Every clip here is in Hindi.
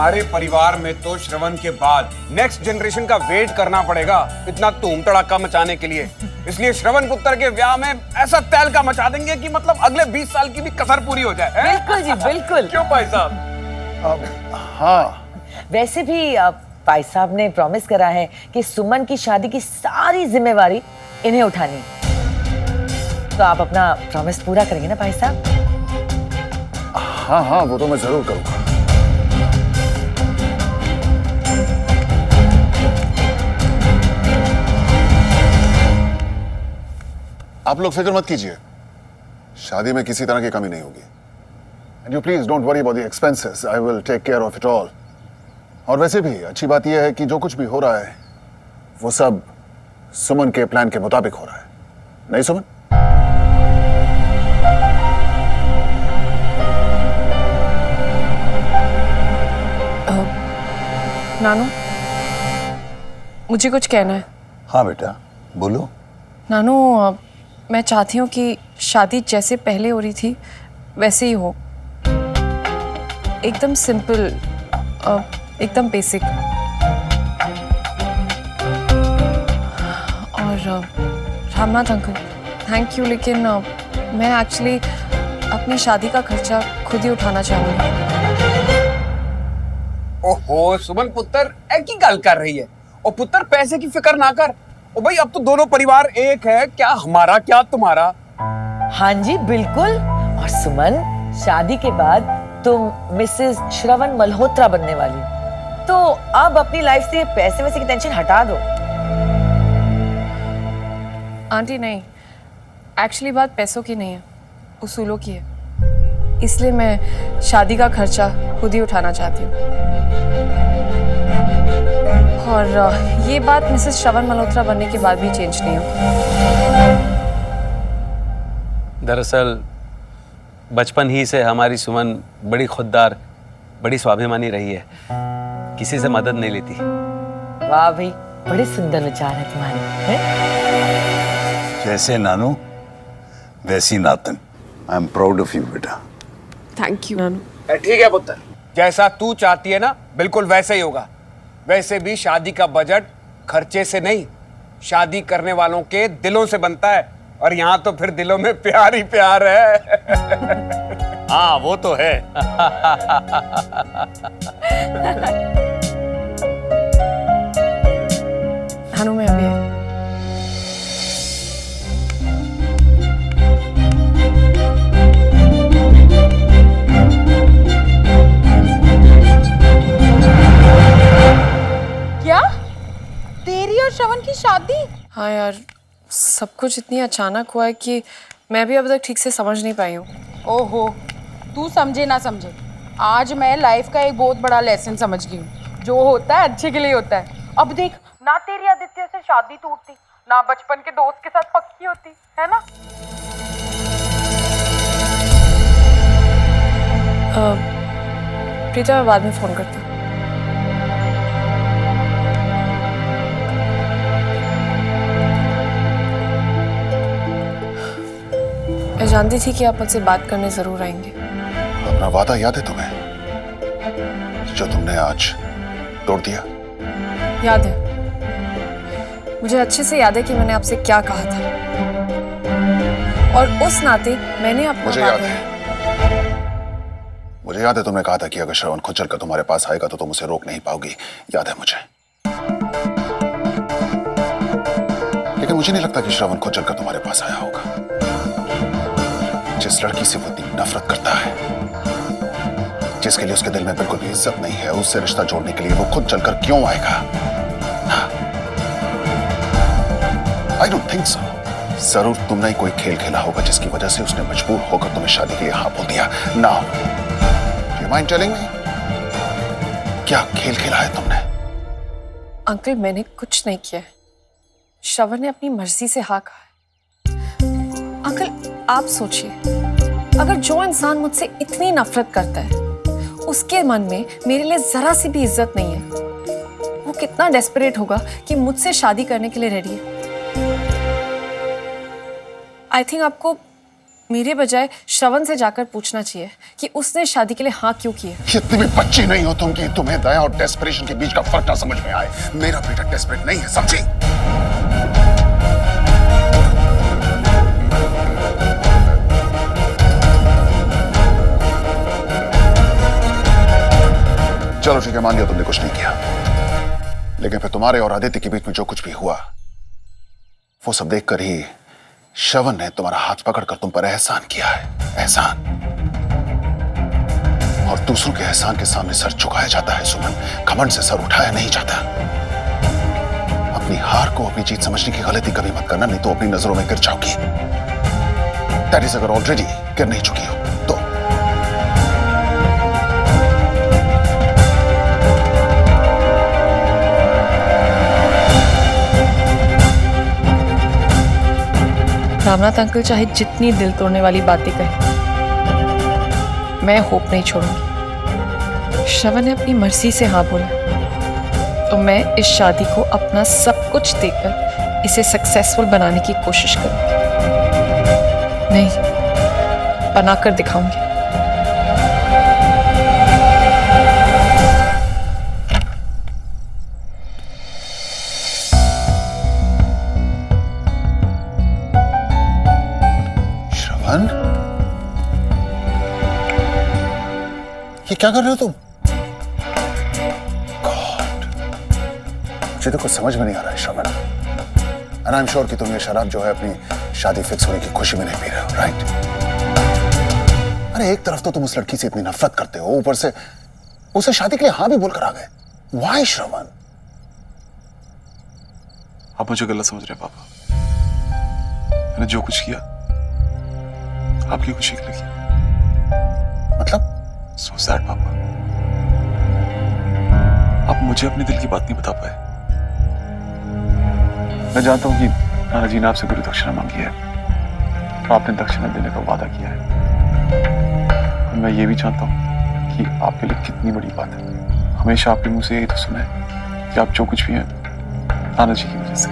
हमारे परिवार में तो श्रवण के बाद नेक्स्ट जनरेशन का वेट करना पड़ेगा इतना धूम धड़ाका मचाने के लिए। इसलिए श्रवण पुत्र के ब्याह में ऐसा तहलका मचा देंगे कि मतलब अगले 20 साल की भी कसर पूरी हो जाए। बिल्कुल जी बिल्कुल। क्यों भाई साहब? हाँ, वैसे भी भाई साहब ने प्रॉमिस करा है कि सुमन की शादी की सारी जिम्मेवारी इन्हें उठानी। तो आप अपना प्रॉमिस पूरा करेंगे ना भाई साहब? हाँ हाँ, वो तो मैं जरूर करूंगा। आप लोग फिक्र मत कीजिए, शादी में किसी तरह की कमी नहीं होगी। And you please don't worry about the expenses, I will take care of it all. और वैसे भी अच्छी बात यह है कि जो कुछ भी हो रहा है वो सब सुमन के प्लान के मुताबिक हो रहा है, नहीं सुमन? नानू, मुझे कुछ कहना है। हाँ बेटा, बोलो। नानू, मैं चाहती हूँ कि शादी जैसे पहले हो रही थी वैसे ही हो, एकदम सिंपल, एकदम बेसिक। और रामनाथ अंकल, थैंक यू, लेकिन मैं एक्चुअली अपनी शादी का खर्चा खुद ही उठाना चाहूँगी। ओहो सुमन पुत्र एक ही गल कर रही है। और पुत्र पैसे की फिक्र ना कर। ओ भाई अब तो दोनों परिवार एक है, क्या हमारा क्या तुम्हारा। हाँ जी बिल्कुल। और सुमन, शादी के बाद तुम मिसेस श्रवण मल्होत्रा बनने वाली, तो अब अपनी लाइफ से पैसे वैसे की टेंशन हटा दो। आंटी नहीं, एक्चुअली बात पैसों की नहीं है, उसूलों की है। इसलिए मैं शादी का खर्चा खुद ही उठाना चाहती हूँ। और ये बात मिसेस श्रवण मल्होत्रा बनने के बाद भी चेंज नहीं होगी। दरअसल बचपन ही से हमारी सुमन बड़ी खुददार, बड़ी स्वाभिमानी रही है, किसी से मदद नहीं लेती। वाह भाई, बड़े सुंदर विचार है तुम्हारे, हैं? जैसे नानू वैसी नातन। I am proud of you बेटा। थैंक यू नानू। ठीक है पुत्र, जैसा तू चाहती है ना बिल्कुल वैसे ही होगा। वैसे भी शादी का बजट खर्चे से नहीं, शादी करने वालों के दिलों से बनता है। और यहाँ तो फिर दिलों में प्यार ही प्यार है। हाँ वो तो है। नानू में अभी है। क्या? तेरी और श्रवण की शादी? हाँ यार, सब कुछ इतनी अचानक हुआ है कि मैं भी अब तक ठीक से समझ नहीं पाई हूँ। ओहो, तू समझे ना समझे, आज मैं लाइफ का एक बहुत बड़ा लेसन समझ गई हूँ। जो होता है अच्छे के लिए होता है। अब देख, ना तेरी आदित्य से शादी टूटती, ना बचपन के दोस्त के साथ पक्की होती, है ना? प्रीता, मैं बाद में फोन करती हूँ। मैं जानती थी कि आप मुझसे बात करने जरूर आएंगे। अपना वादा याद है तुम्हें जो तुमने आज तोड़ दिया? याद है, मुझे अच्छे से याद है कि मैंने आपसे क्या कहा था, और उस नाते मैंने अपना मुझे याद है तुमने कहा था कि अगर श्रवण खुद चलकर तुम्हारे पास आएगा तो तुम उसे रोक नहीं पाओगी। याद है मुझे, लेकिन मुझे नहीं लगता कि श्रवण खुद चलकर तुम्हारे पास आया होगा। जिस लड़की से वो इतनी नफरत करता है, जिसके लिए उसके दिल में बिल्कुल भी इज्जत नहीं है, उससे रिश्ता जोड़ने के लिए वो खुद चलकर क्यों आएगा? I don't think so. जरूर तुमने ही कोई खेल खेला होगा जिसकी वजह से उसने मजबूर होकर तुम्हें शादी के लिए हाँ बोल दिया। Now do you mind telling me, क्या खेल खेला है तुमने? अंकल, मैंने कुछ नहीं किया है। श्रवण ने अपनी मर्जी से हाँ कहा है। अंकल, आप सोचिए, अगर जो इंसान मुझसे इतनी नफरत करता है, उसके मन में मेरे लिए जरा सी भी इज्जत नहीं है, वो कितना डेस्परेट होगा कि मुझसे शादी करने के लिए रेडी है। आई थिंक आपको मेरे बजाय श्रवण से जाकर पूछना चाहिए कि उसने शादी के लिए हाँ क्यों की है। इतनी भी बच्ची नहीं हो तुम कि तुम्हें दया और डेस्परेशन के बीच का फर्क ना समझ में आए। मेरा बेटा डेस्परेट नहीं है, समझी? चलो ठीक है, मान लिया तुमने कुछ नहीं किया, लेकिन फिर तुम्हारे और आदित्य के बीच में जो कुछ भी हुआ वो सब देखकर ही श्रवण ने तुम्हारा हाथ पकड़कर तुम पर एहसान किया है। एहसान, और दूसरों के एहसान के सामने सर झुकाया जाता है सुमन, घमंड से सर उठाया नहीं जाता। अपनी हार को अपनी जीत समझने की गलती कभी मत करना, नहीं तो अपनी नजरों में गिर जाओगी। दैट इज, अगर ऑलरेडी गिर नहीं चुकी हो तो। रामनाथ अंकल चाहे जितनी दिल तोड़ने वाली बातें कहें, मैं होप नहीं छोड़ूंगी। श्रवण ने अपनी मर्जी से हाँ बोला, तो मैं इस शादी को अपना सब कुछ देकर इसे सक्सेसफुल बनाने की कोशिश करूंगी। नहीं, बनाकर दिखाऊंगी। ये क्या कर रहे हो तुम? गॉड, मुझे तो कुछ समझ में नहीं आ रहा है श्रवण। एंड आई एम श्योर कि तुम ये शराब जो है अपनी शादी फिक्स होने की खुशी में नहीं पी रहे हो, राइट? अरे एक तरफ तो तुम उस लड़की से इतनी नफरत करते हो, ऊपर से उसे शादी के लिए हाँ भी बोलकर आ गए। व्हाई श्रवण? आप मुझे गलत समझ रहे हैं पापा। मैंने जो कुछ किया आपकी खुशी के लिए किया। मतलब? So sad, पापा। आप मुझे अपने दिल की बात नहीं बता पाए। मैं जानता हूं कि नाना जी ने आपसे गुरु दक्षिणा मांगी है, आपने दक्षिणा देने का वादा किया है। और मैं ये भी जानता हूं कि आपके लिए कितनी बड़ी बात है। हमेशा आपके मुंह से यही तो सुना है कि आप जो कुछ भी हैं नाना जी की वजह से,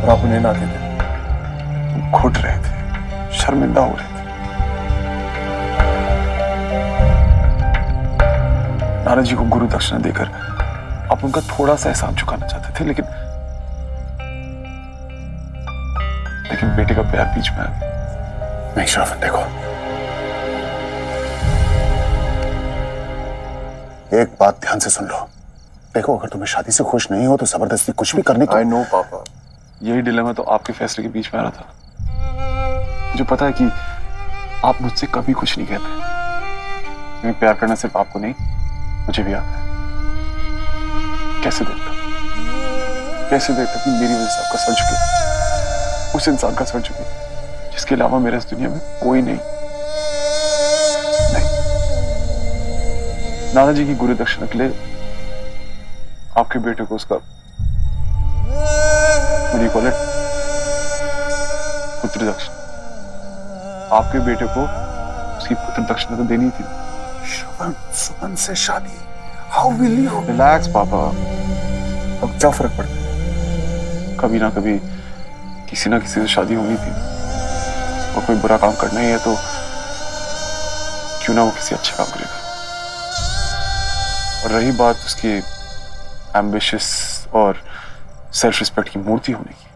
और आप उन्हें ना देते, घुट रहे थे, शर्मिंदा हो रहे थे। नाना जी को गुरु दक्षिणा देकर आप उनका थोड़ा सा एहसान चुकाना चाहते थे, लेकिन बेटे का प्यार बीच में आ गया। नहीं श्रवण, देखो, एक बात ध्यान से सुन लो। देखो, अगर तुम्हें शादी से खुश नहीं हो तो जबरदस्ती कुछ भी करने को। आई नो पापा, यही डिलेमा तो आपके फैसले के बीच में आ रहा था। मुझे पता है कि आप मुझसे कभी कुछ नहीं कहते। मैं प्यार करना सिर्फ आपको नहीं, मुझे भी आता है। कैसे देखता कि मेरी वजह से आपका सर झुके, उस इंसान का सर झुके जिसके अलावा मेरे इस दुनिया में कोई नहीं। नाना जी की गुरु दक्षिणा के लिए आपके बेटे को उसका पुत्र दक्षिणा, आपके बेटे को उसकी पुत्र दक्षिणा तो देनी थी। श्रवण, सुमन से शादी, हाउ विल यू? रिलैक्स पापा, अब क्या फर्क पड़ता है? कभी ना कभी किसी ना किसी से शादी होनी थी, और कोई बुरा काम करना ही है तो क्यों ना वो किसी अच्छे काम करेगा। और रही बात उसकी एम्बिशियस और सेल्फ रिस्पेक्ट की मूर्ति होने की,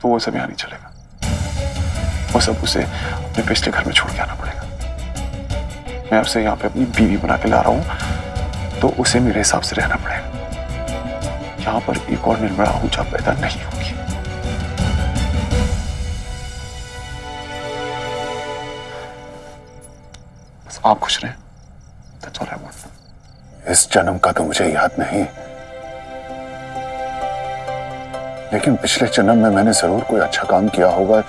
तो वो सब यहाँ नहीं चलेगा। वो सब उसे अपने पिछले घर में छोड़ के आना पड़ेगा। मैं उसे यहाँ पे अपनी बीवी बना के ला रहा हूं, तो उसे मेरे हिसाब से रहना पड़ेगा। यहाँ पर एक और निर्मला आहूजा पैदा नहीं होगी। बस आप खुश रहें, that's all I want. इस जन्म का तो मुझे याद नहीं, लेकिन पिछले जन्म में मैंने जरूर कोई अच्छा काम किया होगा।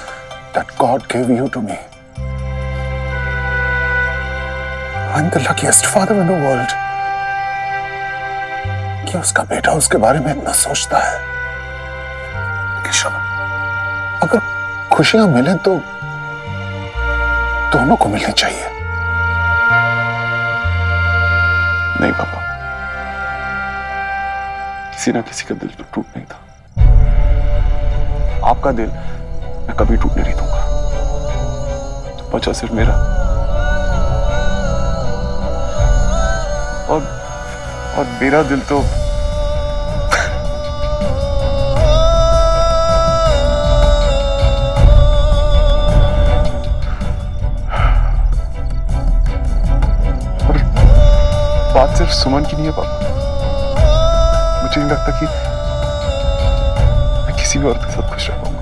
That God gave you to me. I'm the luckiest father in the world. कि उसका बेटा उसके बारे में इतना सोचता है। लेकिन श्रवण, अगर खुशियां मिलें तो दोनों को मिलनी चाहिए। नहीं पापा, किसी ना किसी का दिल तो टूट नहीं था। आपका दिल मैं कभी टूटने नहीं दूंगा। बचा सिर्फ मेरा। और मेरा दिल तो बात सिर्फ सुमन की नहीं है पापा। मुझे नहीं लगता कि मैं किसी भी औरत के साथ खुश रह पाऊंगा।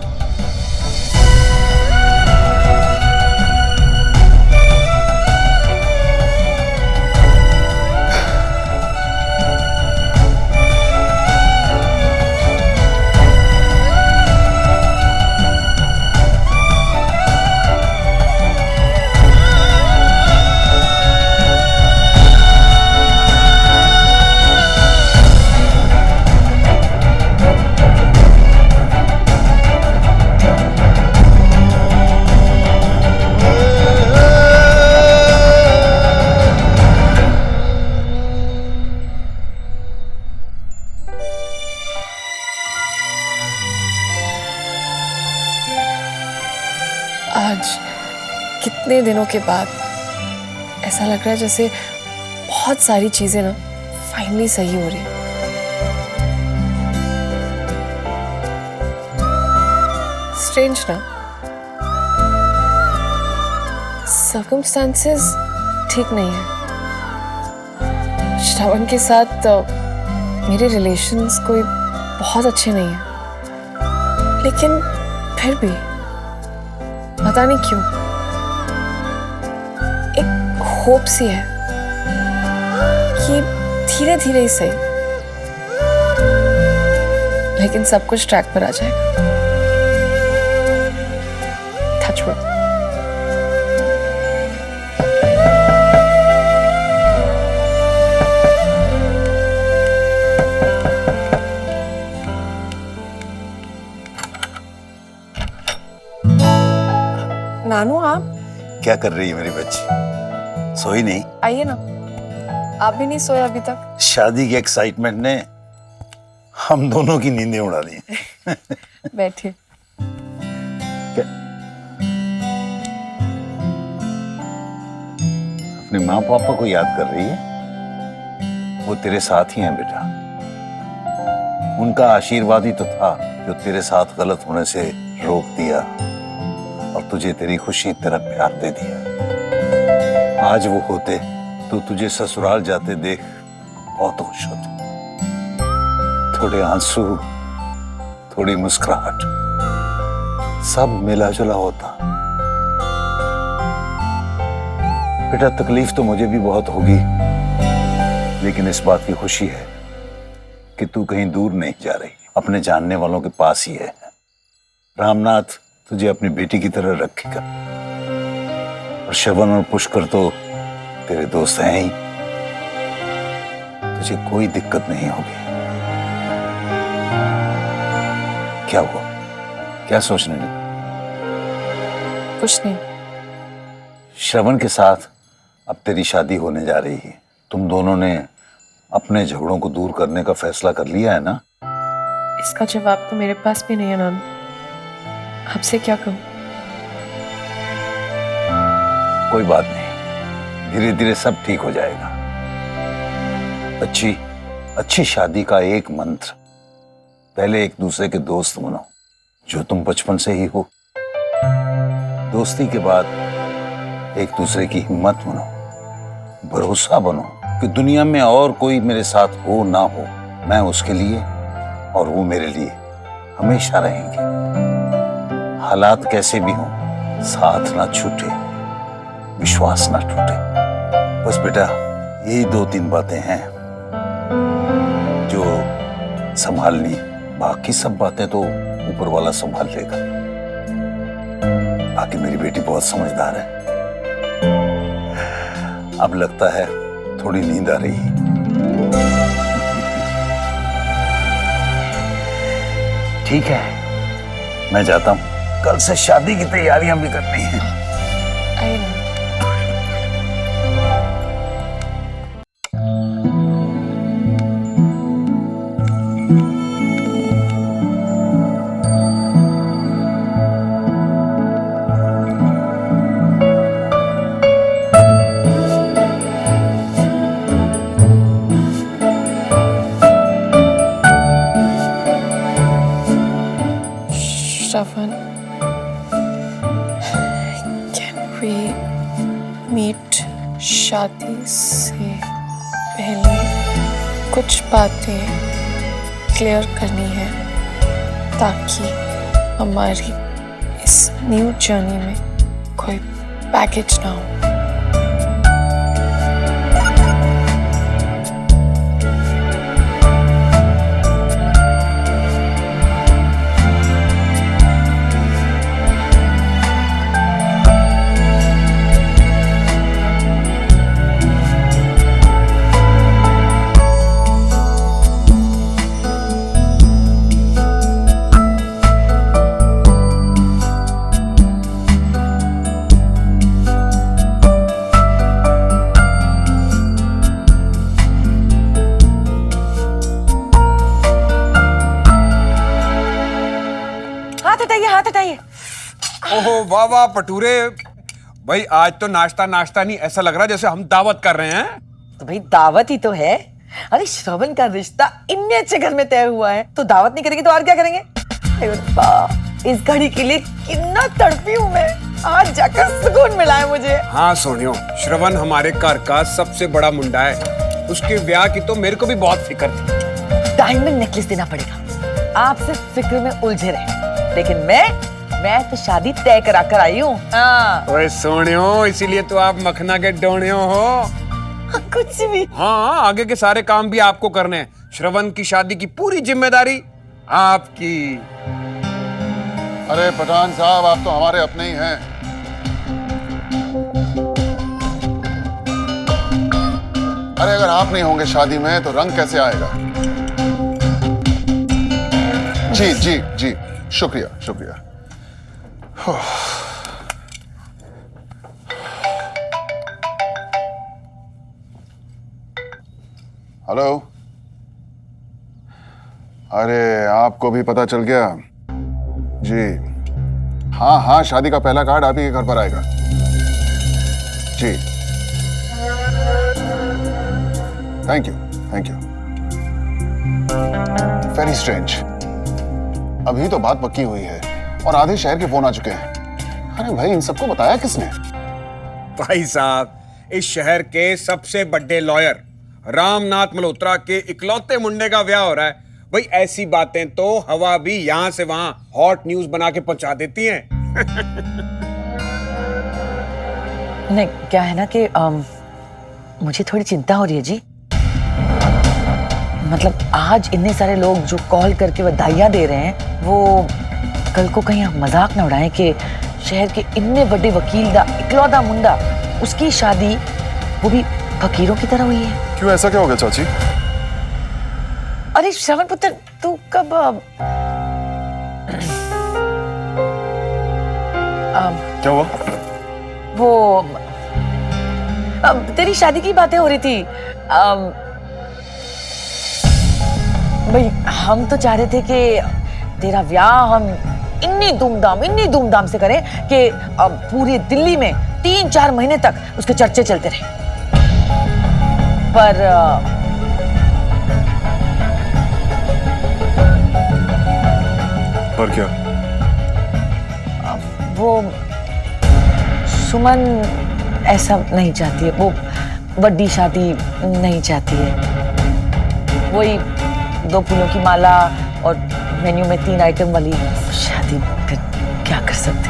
आज कितने दिनों के बाद ऐसा लग रहा है जैसे बहुत सारी चीजें ना फाइनली सही हो रही हैं। स्ट्रेंज ना, सर्कमस्टांसेस ठीक नहीं है। श्रवण के साथ मेरे रिलेशंस कोई बहुत अच्छे नहीं हैं, लेकिन फिर भी पता नहीं क्यों एक होप सी है कि धीरे धीरे ही सही, लेकिन सब कुछ ट्रैक पर आ जाएगा। Touch wood. नानू आप क्या कर रही है मेरी बच्ची? सोई नहीं? आइए ना, आप भी नहीं सोए अभी तक? शादी के एक्साइटमेंट ने हम दोनों की नींदें उड़ा दी। बैठिए। क्या? अपने माँ पापा को याद कर रही है? वो तेरे साथ ही हैं बेटा। उनका आशीर्वाद ही तो था जो तेरे साथ गलत होने से रोक दिया और तुझे तेरी खुशी तेरा प्यार दे दिया। आज वो होते तो तुझे ससुराल जाते देख बहुत खुश होते। थोड़े आंसू, थोड़ी मुस्कुराहट, सब मिला जुला होता। बेटा तकलीफ तो मुझे भी बहुत होगी, लेकिन इस बात की खुशी है कि तू कहीं दूर नहीं जा रही, अपने जानने वालों के पास ही है। रामनाथ तुझे अपनी बेटी की तरह रखेगा और श्रवण और पुष्कर तो तेरे दोस्त हैं ही। तुझे कोई दिक्कत नहीं होगी। क्या हुआ? क्या सोचने लगी? कुछ नहीं। श्रवण के साथ अब तेरी शादी होने जा रही है। तुम दोनों ने अपने झगड़ों को दूर करने का फैसला कर लिया है ना? इसका जवाब तो मेरे पास भी नहीं है नानू, आपसे क्या कहूं? कोई बात नहीं, धीरे धीरे सब ठीक हो जाएगा। अच्छी शादी का एक मंत्र, पहले एक दूसरे के दोस्त बनो जो तुम बचपन से ही हो। दोस्ती के बाद एक दूसरे की हिम्मत बनो, भरोसा बनो कि दुनिया में और कोई मेरे साथ हो ना हो, मैं उसके लिए और वो मेरे लिए हमेशा रहेंगे। हालात कैसे भी हों, साथ ना छूटे, विश्वास ना टूटे। बस बेटा यही 2-3 बातें हैं जो संभालनी, बाकी सब बातें तो ऊपर वाला संभाल लेगा। बाकी मेरी बेटी बहुत समझदार है। अब लगता है थोड़ी नींद आ रही है। ठीक है, मैं जाता हूं, कल से शादी की तैयारियां भी करनी है। आइए ना। श्रवण, कैन वी मीट? शादी से पहले कुछ बातें क्लियर करनी है ताकि हमारी इस न्यू जर्नी में कोई बैगेज ना हो। हाथ हटाइए। ओहो वाह वाह पटूरे भाई, आज तो नाश्ता नाश्ता नहीं, ऐसा लग रहा है जैसे हम दावत कर रहे हैं। तो भाई दावत ही तो है। अरे श्रवण का रिश्ता इतने अच्छे घर में तय हुआ है, तो दावत नहीं करेंगे तो और क्या करेंगे? इस घड़ी के लिए कितना तड़पी हूँ मैं, आज जाकर सुकून मिला है मुझे। हाँ सोनियो, श्रवण हमारे घर का सबसे बड़ा मुंडा है, उसके ब्याह की तो मेरे को भी बहुत फिक्र थी। डायमंड नेकलेस देना पड़ेगा, आप सिर्फ फिक्र में उलझे रहे, लेकिन मैं तो शादी तय करा कर आई हूँ। हाँ। ओए सोनियो, इसीलिए तो आप मखना के डोनियो हो। कुछ भी। हाँ, आगे के सारे काम भी आपको करने हैं। श्रवण की शादी की पूरी जिम्मेदारी आपकी। अरे पठान साहब, आप तो हमारे अपने ही हैं। अरे अगर आप नहीं होंगे शादी में तो रंग कैसे आएगा? जी जी जी, शुक्रिया शुक्रिया। हेलो, अरे आपको भी पता चल गया? जी हाँ हाँ, शादी का पहला कार्ड आप ही के घर पर आएगा। जी thank you thank you. Very strange, अभी तो बात पक्की हुई है और आधे शहर के फोन आ चुके हैं। अरे भाई, इन सबको बताया किसने? भाई साहब, इस शहर के सबसे बड़े लॉयर रामनाथ मल्होत्रा के इकलौते मुंडे का ब्याह हो रहा है। भाई ऐसी बातें तो हवा भी यहाँ से वहां हॉट न्यूज बना के पहुंचा देती हैं। नहीं, क्या है ना कि मुझे थोड़ी चिंता हो रही है जी। मतलब आज इतने सारे लोग जो कॉल करके बधाइयाँ दे रहे हैं, वो कल को कहीं मजाक ना उड़ाएं कि शहर के इतने बड़े वकील दा इकलौता मुंडा, उसकी शादी वो भी फकीरों की तरह हुई है। क्यों, ऐसा क्या हो गया चाची? अरे श्रवण पुत्र, तू कब क्या हुआ? वो तेरी शादी की बातें हो रही थी। भाई हम तो चाह रहे थे कि तेरा ब्याह हम इतनी धूमधाम से करें कि अब पूरे दिल्ली में 3-4 महीने तक उसके चर्चे चलते रहे। पर क्या? वो सुमन ऐसा नहीं चाहती है, वो बड़ी शादी नहीं चाहती है। वही 2 फूलों की माला और मेन्यू में 3 आइटम वाली शादी, फिर क्या कर सकते।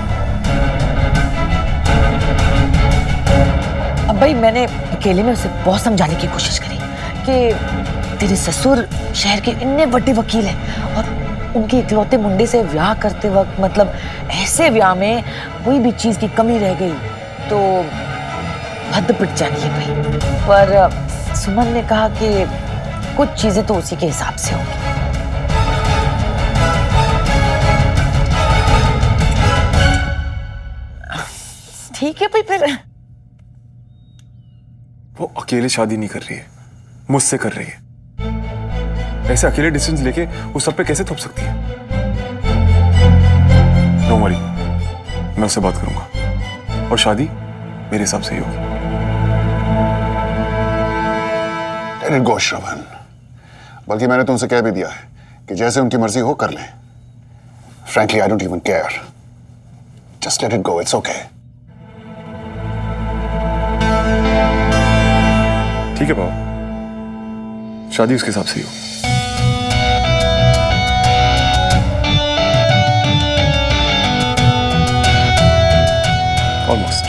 अब भाई मैंने अकेले में उसे बहुत समझाने की कोशिश करी कि तेरे ससुर शहर के इतने बड़े वकील हैं और उनके इकलौते मुंडे से ब्याह करते वक्त, मतलब ऐसे ब्याह में कोई भी चीज की कमी रह गई तो हद पिट जानी है भाई। पर सुमन ने कहा कि कुछ चीजें तो उसी के हिसाब से होंगी। ठीक है भाई, फिर वो अकेले शादी नहीं कर रही है, मुझसे कर रही है। ऐसे अकेले डिसीजन लेके वो सब पे कैसे थोप सकती है? डोंट वरी, मैं उससे बात करूंगा और शादी मेरे हिसाब से ही होगी। Let it go, श्रवण। बल्कि मैंने तुमसे कह भी दिया है कि जैसे उनकी मर्जी हो कर लें। Frankly, I don't even care. Just let it go. It's okay. ठीक है बाबा, शादी उसके हिसाब से ही हो। Almost.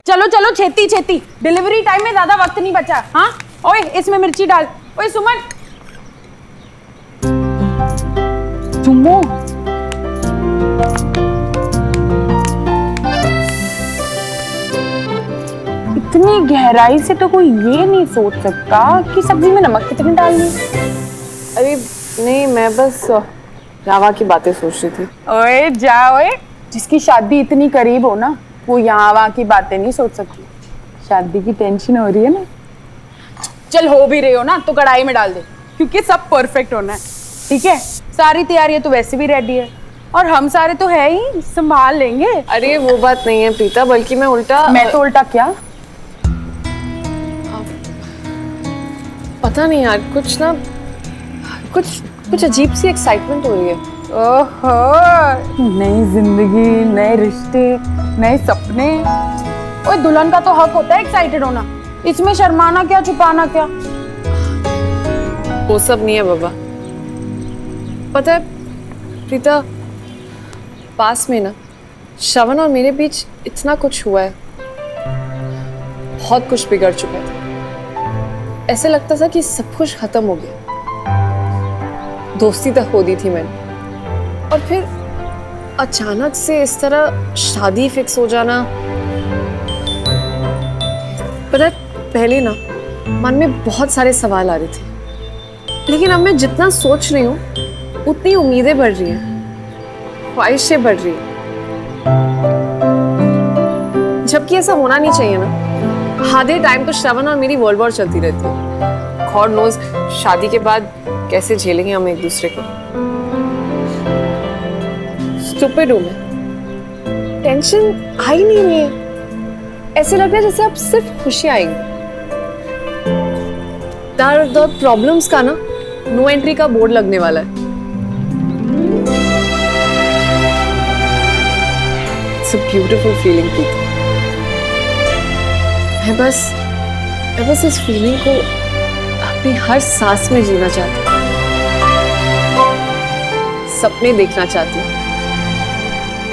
चलो चलो छेती छेती, डिलीवरी टाइम में ज्यादा वक्त नहीं बचा। हाँ ओए इसमें मिर्ची डाल। ओए सुमन, चुम्मो इतनी गहराई से तो कोई ये नहीं सोच सकता कि सब्जी में नमक कितनी डालनी। अरे नहीं, मैं बस रावा की बातें सोच रही थी। ओए जा ओए, जिसकी शादी इतनी करीब हो ना, वो यहाँ वहाँ की बातें नहीं सोच सकती। शादी की टेंशन हो रही है ना। चल हो भी रही हो ना तो कढ़ाई में डाल दे, क्योंकि सब परफेक्ट होना है। ठीक है, सारी तैयारियां तो वैसे भी रेडी है और हम सारे तो है ही, संभाल लेंगे। अरे वो बात नहीं है प्रीता, बल्कि मैं उल्टा। मैं तो उल्टा क्या? पता नहीं यार, कुछ ना कुछ अजीब सी एक्साइटमेंट हो रही है। ओहो, नई जिंदगी, नए रिश्ते, नए सपने। ओए दुल्हन का तो हक होता है एक्साइटेड होना, इसमें शर्माना क्या, छुपाना क्या। वो सब नहीं है बाबा। पता है प्रीता, पास में ना श्रवण और मेरे बीच इतना कुछ हुआ है, बहुत कुछ बिगड़ चुका था। ऐसे लगता था कि सब कुछ खत्म हो गया, दोस्ती तक खो दी थी मैंने। और फिर अचानक से इस तरह शादी फिक्स हो जाना। पता है पहले ना मन में बहुत सारे सवाल आ रहे थे, लेकिन अब मैं जितना सोच रही हूँ उतनी उम्मीदें बढ़ रही हैं, ख्वाहिशें बढ़ रही हैं। जबकि ऐसा होना नहीं चाहिए ना। आधे टाइम तो श्रवण और मेरी वर्ल्ड वॉर चलती रहती है। गॉड नोज शादी के बाद कैसे झेलेंगे हम एक दूसरे को। स्टूपिड हूं मैं, टेंशन आ ही नहीं रही है। ऐसे लग रहा है जैसे अब सिर्फ खुशी आएंगी। दर्द और प्रॉब्लम्स का ना नो एंट्री का बोर्ड लगने वाला है। It's a beautiful feeling Preeta. मैं बस इस फीलिंग को अपनी हर सांस में जीना चाहती हूँ, सपने देखना चाहती हूँ,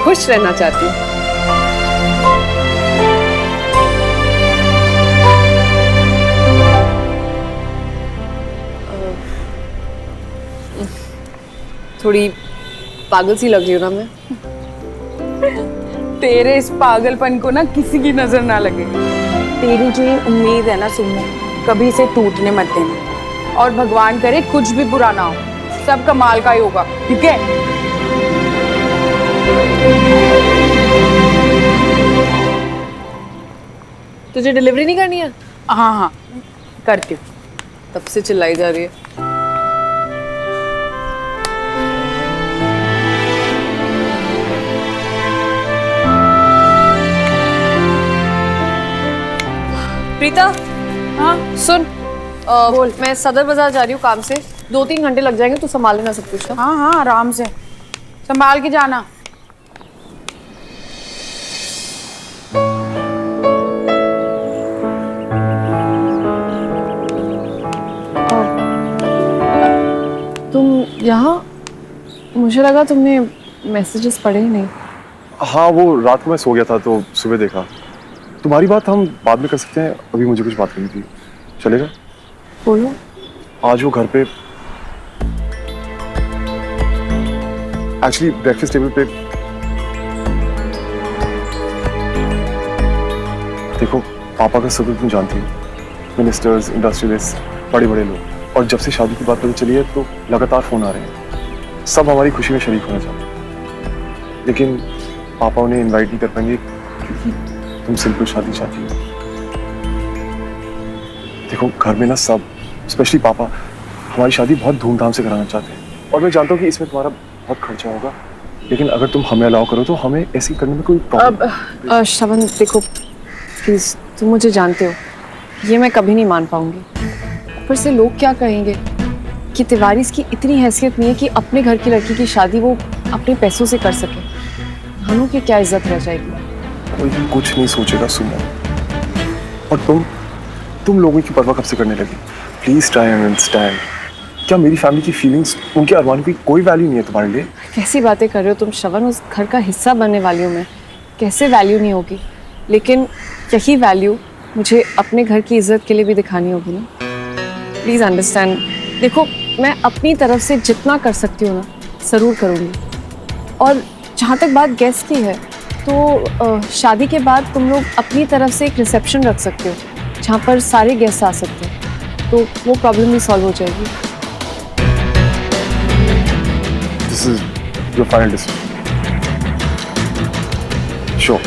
खुश रहना चाहती हूँ। थोड़ी पागल सी लग रही हूँ ना मैं। तेरे इस पागलपन को ना किसी की नजर ना लगे। तेरी जो ये उम्मीद है ना सुमो, कभी इसे टूटने मत देना। और भगवान करे कुछ भी बुरा ना हो, सब कमाल का ही होगा। ठीक है? तुझे डिलीवरी नहीं करनी है? हाँ हाँ करती हूँ। तब से चिल्लाई जा रही है। प्रीता, हाँ सुन, बोल। मैं सदर बाजार जा रही हूँ काम से, 2-3 घंटे लग जाएंगे, तू संभाल लेना सब कुछ। हाँ हाँ आराम से संभाल के जाना। तुम यहाँ? मुझे लगा तुमने मैसेजेस पढ़े ही नहीं। हाँ, वो रात को मैं सो गया था तो सुबह देखा। तुम्हारी बात हम बाद में कर सकते हैं, अभी मुझे कुछ बात करनी थी। चलेगा? बोलो। आज वो घर पे एक्चुअली ब्रेकफास्ट टेबल पे देखो, पापा का सर्कल तुम जानती हो, मिनिस्टर्स, इंडस्ट्रियलिस्ट, बड़े बड़े लोग। और जब से शादी की बात पता चली है तो लगातार फोन आ रहे हैं, सब हमारी खुशी में शरीक होना चाहते हैं। लेकिन पापा उन्हें इनवाइट नहीं कर पाएंगे क्योंकि तुम सिंपल शादी चाहती हो। देखो, घर में ना सब, स्पेशली पापा, हमारी शादी बहुत धूमधाम से कराना चाहते हैं। और मैं जानता हूँ कि इसमें तुम्हारा बहुत खर्चा होगा, लेकिन अगर तुम हमें अलाउ करो तो हमें ऐसी करने में कोई प्रॉब्लम। श्रवण देखो, प्लीज, तुम मुझे जानते हो, ये मैं कभी नहीं मान पाऊंगी। ऊपर से लोग क्या कहेंगे कि तिवारी की इतनी हैसियत नहीं है कि अपने घर की लड़की की शादी वो अपने पैसों से कर सके। हम लोग की क्या इज्जत रह जाएगी। कोई कुछ नहीं सोचेगा सुमन। और तुम लोगों की परवाह कब से करने लगी? Please try and understand. क्या मेरी फैमिली की फीलिंग्स, उनके अरमानों की कोई वैल्यू नहीं है तुम्हारे लिए? कैसी बातें कर रहे हो तुम श्रवण? उस घर का हिस्सा बनने वाली हूँ मैं, कैसे वैल्यू नहीं होगी? लेकिन यही वैल्यू मुझे अपने घर की इज्जत के लिए भी दिखानी होगी ना। Please understand. देखो, मैं अपनी तरफ से जितना कर सकती हूँ ना ज़रूर करूँगी। और जहाँ तक बात गेस्ट की है, तो शादी के बाद तुम लोग अपनी तरफ से एक रिसेप्शन रख सकते हो जहाँ पर सारे गेस्ट आ सकते हैं, तो वो प्रॉब्लम भी सॉल्व हो जाएगी। This is your final decision. Sure.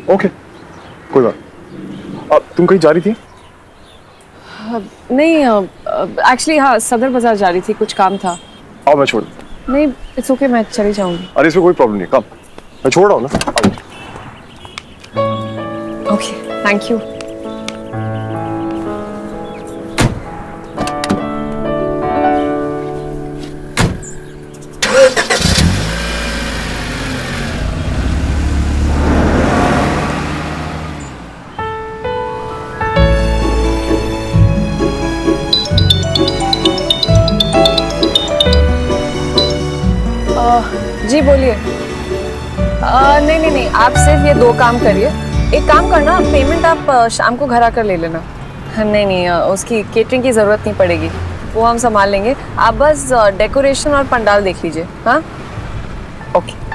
Okay. कोई बात। अब तुम कहीं जा रही थी? नहीं, एक्चुअली हाँ, सदर बाजार जा रही थी, कुछ काम था। आओ मैं छोड़ दूँ। नहीं, इट्स ओके, मैं चली जाऊंगी। अरे इसमें कोई प्रॉब्लम नहीं, कम मैं छोड़ रहा हूँ ना। Okay, thank you. जी बोलिए। नहीं, आप सिर्फ ये 2 काम करिए। एक काम करना, पेमेंट आप शाम को घर आकर ले लेना। नहीं, उसकी केटरिंग की ज़रूरत नहीं पड़ेगी, वो हम संभाल लेंगे। आप बस डेकोरेशन और पंडाल देख लीजिए। हाँ, ओके।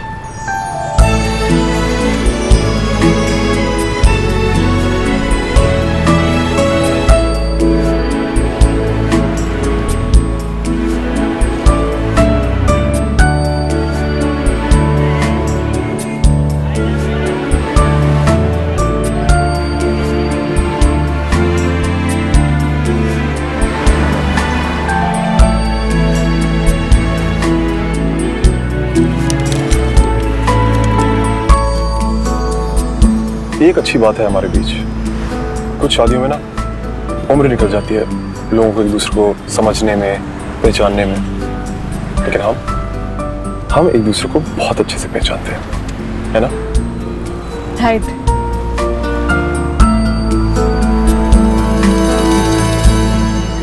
एक अच्छी बात है हमारे बीच, कुछ शादियों में ना उम्र निकल जाती है लोगों को एक दूसरे को समझने में, पहचानने में, लेकिन हम एक दूसरे को बहुत अच्छे से पहचानते हैं, है ना? राइट।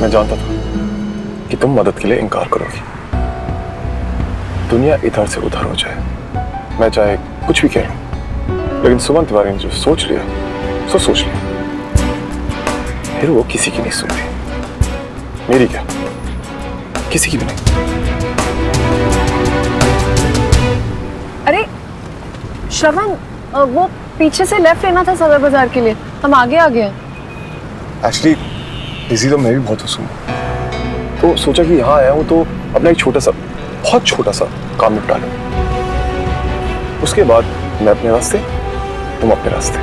मैं जानता था कि तुम मदद के लिए इनकार करोगी। दुनिया इधर से उधर हो जाए, मैं चाहे कुछ भी कह लूं, लेकिन सुमन तिवारी ने जो सोच लिया सो सोच लिया, फिर वो किसी की नहीं सुनती। मेरी क्या, किसी की भी नहीं। अरे श्रवण, वो पीछे से लेफ्ट लेना था सदर बाजार के लिए, हम आगे आ गए। एक्चुअली बिजी तो मैं भी बहुत हूँ, तो सोचा कि यहाँ आया हूँ तो अपना एक छोटा सा, बहुत छोटा सा काम निपटा लूं। उसके बाद मैं अपने रास्ते, तुम अपने रास्ते।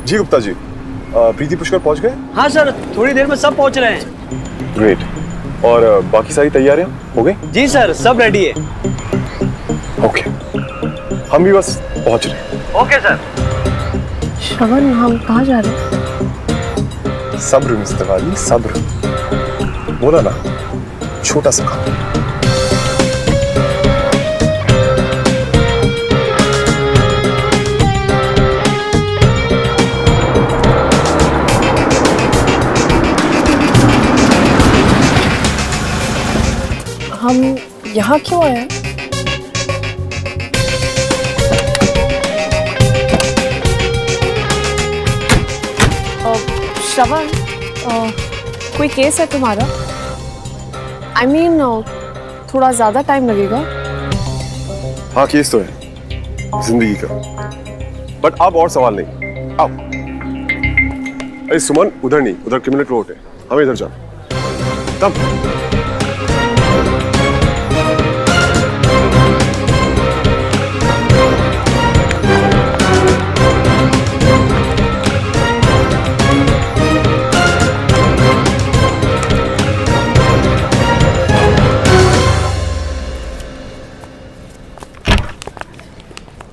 जी गुप्ता जी, प्रीति पुष्कर पहुंच गए? हाँ सर, थोड़ी देर में सब पहुंच रहे हैं। ग्रेट। और बाकी सारी तैयारियां हो गई? जी सर, सब रेडी है। ओके, हम भी बस पहुंच रहे हैं। Okay sir. श्रवण, हम कहाँ जा रहे हैं? सब्र मिस तिवारी, सब्र। बोला ना, छोटा सा काम। हम यहाँ क्यों आए हैं? श्रवण, कोई केस है तुम्हारा? I mean, थोड़ा ज्यादा टाइम लगेगा। हाँ, केस तो है जिंदगी का, बट अब और सवाल नहीं। आओ। अरे सुमन, उधर नहीं, उधर क्रिमिनल कोर्ट है, हमें इधर जाओ। तब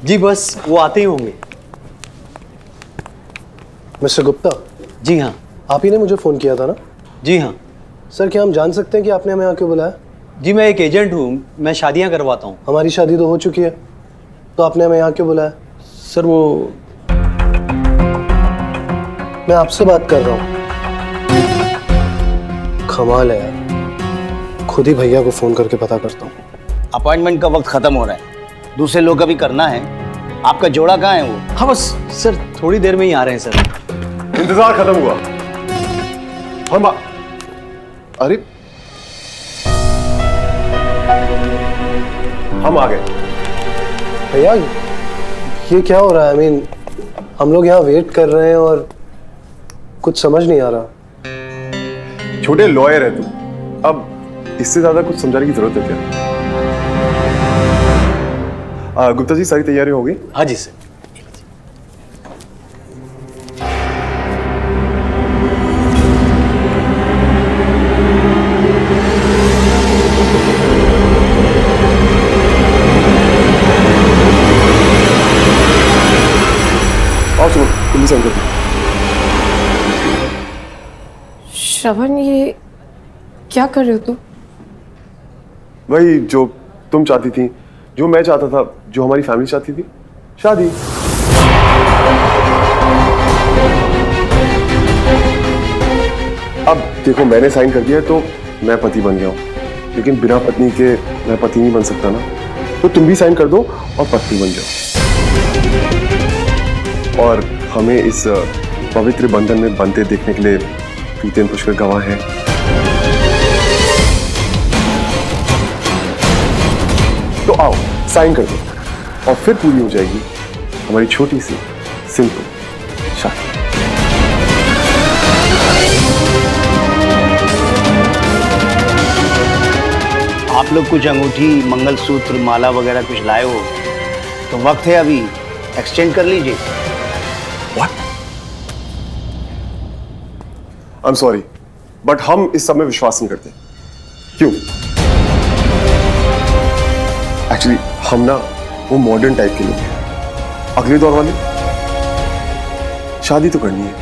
जी बस वो आते ही होंगे। मिस्टर गुप्ता, जी हाँ। आप ही ने मुझे फ़ोन किया था ना? जी हाँ। सर, क्या हम जान सकते हैं कि आपने हमें यहाँ क्यों बुलाया? जी मैं एक एजेंट हूँ, मैं शादियाँ करवाता हूँ। हमारी शादी तो हो चुकी है, तो आपने हमें यहाँ क्यों बुलाया? सर वो मैं आपसे बात कर रहा हूँ। कमाल है यार, खुद ही भैया को फ़ोन करके पता करता हूँ। अपॉइंटमेंट का वक्त खत्म हो रहा है, दूसरे लोग का भी करना है। आपका जोड़ा कहाँ है वो? हाँ बस सर थोड़ी देर में ही आ रहे हैं सर। इंतजार खत्म हुआ। अरे हम आ गए। भैया ये क्या हो रहा है? हम लोग यहाँ वेट कर रहे हैं और कुछ समझ नहीं आ रहा। छोटे लॉयर है तू, अब इससे ज्यादा कुछ समझाने की जरूरत है क्या? गुप्ता जी सारी तैयारी हो गई? हाँ जी सर। और सुनो, तुम भी साइन कर दो। श्रवण, ये क्या कर रहे हो तुम? वही जो तुम चाहती थी, जो मैं चाहता था, जो हमारी फैमिली चाहती थी, शादी। अब देखो, मैंने साइन कर दिया है तो मैं पति बन गया हूं, लेकिन बिना पत्नी के मैं पति नहीं बन सकता ना। तो तुम भी साइन कर दो और पत्नी बन जाओ, और हमें इस पवित्र बंधन में बनते देखने के लिए प्रीतम पुष्कर गवाह है। तो आओ साइन कर दो और फिर पूरी हो जाएगी हमारी छोटी सी सिंपल शादी। आप लोग कुछ अंगूठी, मंगलसूत्र, माला वगैरह कुछ लाए हो तो वक्त है अभी एक्सचेंज कर लीजिए। What? I'm sorry, बट हम इस सब में विश्वास नहीं करते। क्यों? एक्चुअली हम ना वो मॉडर्न टाइप के लोग हैं, अगले दौर वाले। शादी तो करनी है,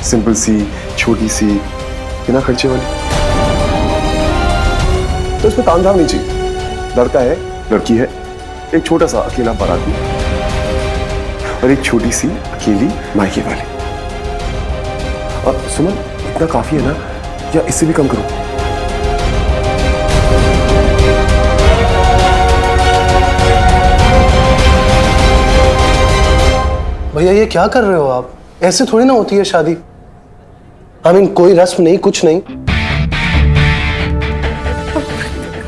सिंपल सी, छोटी सी, बिना खर्चे वाली। तो इसमें तामझाम नहीं चाहिए। लड़का है, लड़की है, एक छोटा सा अकेला बाराती और एक छोटी सी अकेली मायके वाली। और सुमन, इतना काफी है ना, या इससे भी कम करो? भैया ये क्या कर रहे हो आप? ऐसे थोड़ी ना होती है शादी। कोई रस्म नहीं, कुछ नहीं।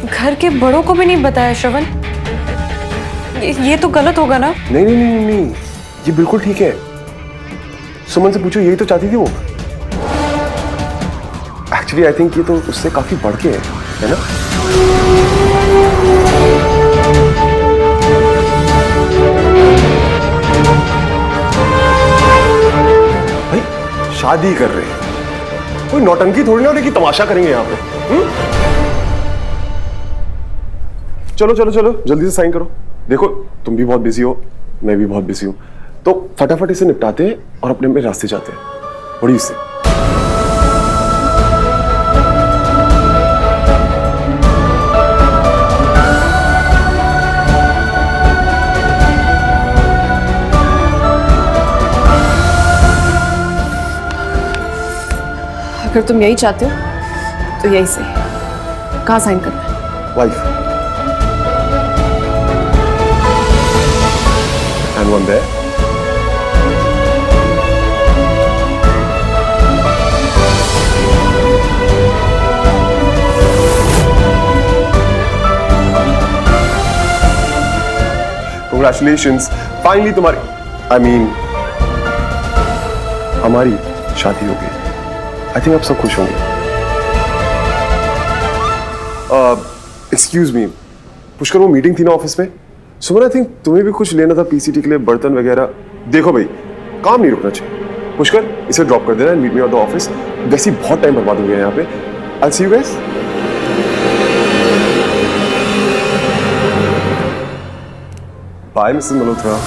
घर के बड़ों को भी नहीं बताया श्रवण? ये तो गलत होगा ना? नहीं नहीं नहीं नहीं, ये बिल्कुल ठीक है। सुमन से पूछो, यही तो चाहती थी वो। एक्चुअली आई थिंक ये तो उससे काफी बढ़ के है ना? भाई शादी कर रहे हैं, कोई नौटंकी थोड़ी ना हो रही कि तमाशा करेंगे यहाँ पे। चलो चलो चलो, जल्दी से साइन करो। देखो तुम भी बहुत बिजी हो, मैं भी बहुत बिजी हूं, तो फटाफट इसे निपटाते हैं और अपने अपने रास्ते जाते हैं। बड़ी से अगर तुम यही चाहते हो तो यही से। कहाँ साइन करना है? Wife and one there. Congratulations, finally तुम्हारी हमारी शादी हो गई। आई थिंक आप सब खुश होंगे। एक्सक्यूज मी पुष्कर, वो मीटिंग थी ना ऑफिस में, सुमन आई थिंक तुम्हें भी कुछ लेना था पीसीटी के लिए, बर्तन वगैरह। देखो भाई, काम नहीं रुकना चाहिए। पुष्कर, इसे ड्रॉप कर देना and meet me at the office. वैसे ही बहुत टाइम बर्बाद हो गया यहाँ पे। I see you guys. Bye Mrs Malhotra.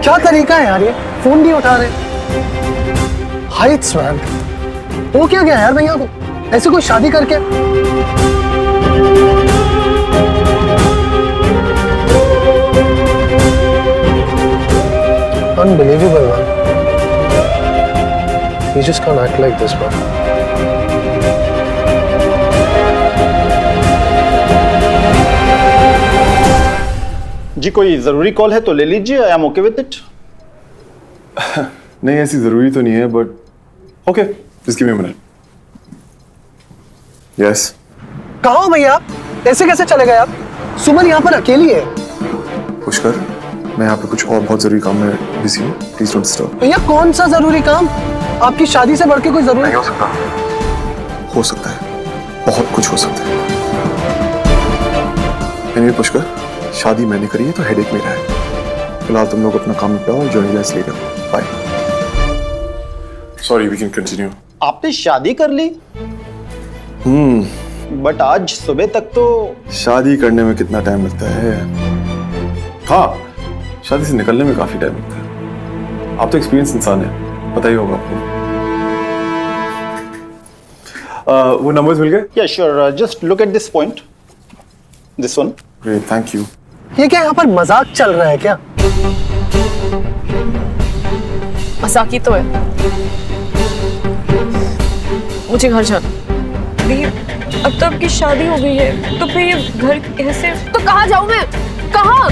क्या तरीका है यार, ये फोन नहीं उठा रहे। हाइट्स मैन, वो क्या गया यार भैया को, ऐसे कोई शादी करके। Unbelievable man. You just can't act like this man. जी कोई जरूरी कॉल है तो ले लीजिए, I am okay with it. नहीं ऐसी जरूरी तो नहीं है, but okay, just give me a minute. Yes. कहाँ हो भैया आप? ऐसे कैसे चले गए आप? सुमन यहाँ पर अकेली है। पुष्कर, मैं यहाँ पे कुछ और बहुत जरूरी काम में बिजी हूँ, प्लीज डोंट डिस्टर्ब। भैया कौन सा जरूरी काम? आपकी शादी से बढ़ के कोई जरूरी? नहीं हो सकता। हो सकता है, बहुत कुछ हो सकता है। Anyway, पुष्कर, शादी मैंने करी है तो हेडेक मेरा है। फिलहाल तुम लोग अपना काम निपटाओ और जर्नी लाइफ लेकर bye. Sorry, we can continue. आपने शादी कर ली? बट आज सुबह तक तो। शादी करने में कितना टाइम लगता है? हाँ, शादी से निकलने में काफी टाइम लगता है। आप तो एक्सपीरियंस इंसान है, पता ही होगा आपको। वो नंबर्स मिल गए? या sure, just look at this point, this one. Great, thank you. ये क्या यहाँ पर मजाक चल रहा है क्या? मजाक ही तो है। मुझे घर जाना। अब तो आपकी शादी हो गई है, तो फिर ये घर कैसे? तो कहाँ जाऊँ मैं? कहाँ?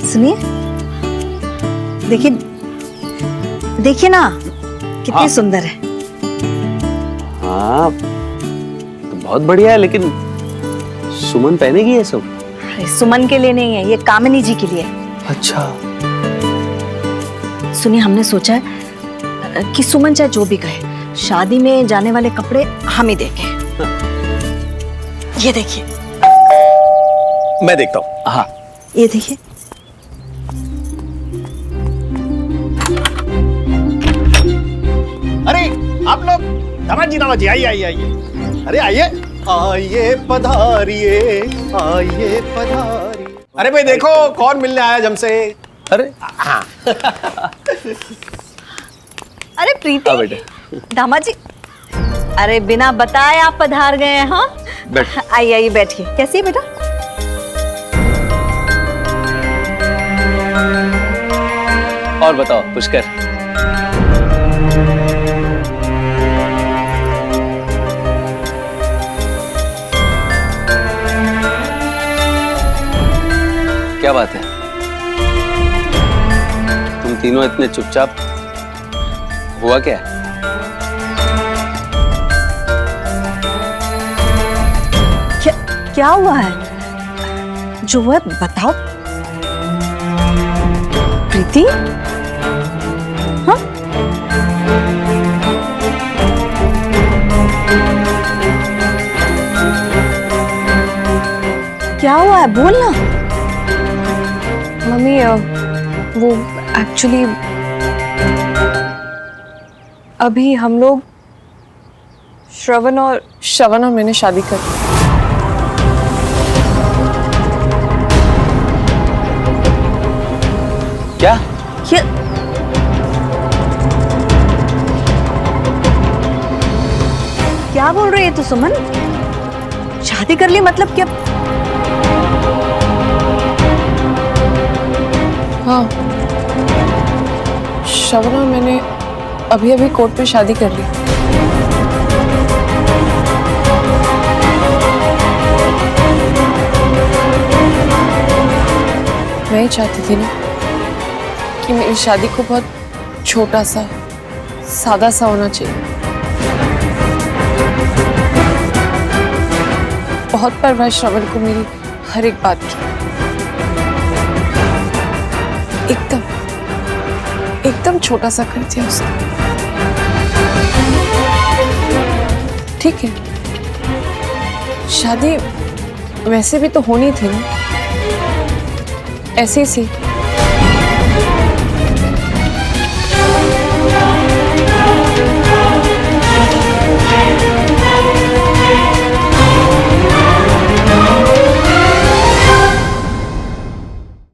सुनिए, देखिए देखिए ना कितनी हाँ। सुंदर है। हाँ तो बहुत बढ़िया है, लेकिन सुमन पहनेगी ये सब? अरे सुमन के लिए नहीं है, ये कामिनी जी के लिए। अच्छा। सुनिए, हमने सोचा है कि सुमन चाहे जो भी कहे, शादी में जाने वाले कपड़े हम ही देंगे। ये देखिए। मैं देखता हूँ। हाँ, ये देखिए। अरे आप लोग, दामाद जी आइए आइए आइए। अरे आइए आइए, पधारिए आइए पधारिए। अरे भाई देखो कौन मिलने आया हमसे। अरे हाँ। अरे प्रीति, बेटे। दामाद जी, अरे बिना बताए आप पधार गए हैं। हाँ, बैठ। आइए आइए, बैठिए। कैसी है बेटा? और बताओ पुष्कर। क्या बात है, तुम तीनों इतने चुपचाप, हुआ क्या? क्या हुआ है? जो है बताओ प्रीति। हाँ, क्या हुआ है? बोलना। मम्मी वो एक्चुअली अभी हम लोग श्रवण और मैंने शादी कर ली। क्या? क्या बोल रही है तू सुमन? शादी कर ली मतलब क्या? हाँ, श्रवण और मैंने अभी अभी कोर्ट में शादी कर ली। मैं ही चाहती थी ना कि मेरी शादी को बहुत छोटा सा, सादा सा होना चाहिए। बहुत परवाह श्रवण को मेरी हर एक बात की। एकदम छोटा सा कर दिया उसने। ठीक है, शादी वैसे भी तो होनी थी ना, ऐसे ही सी।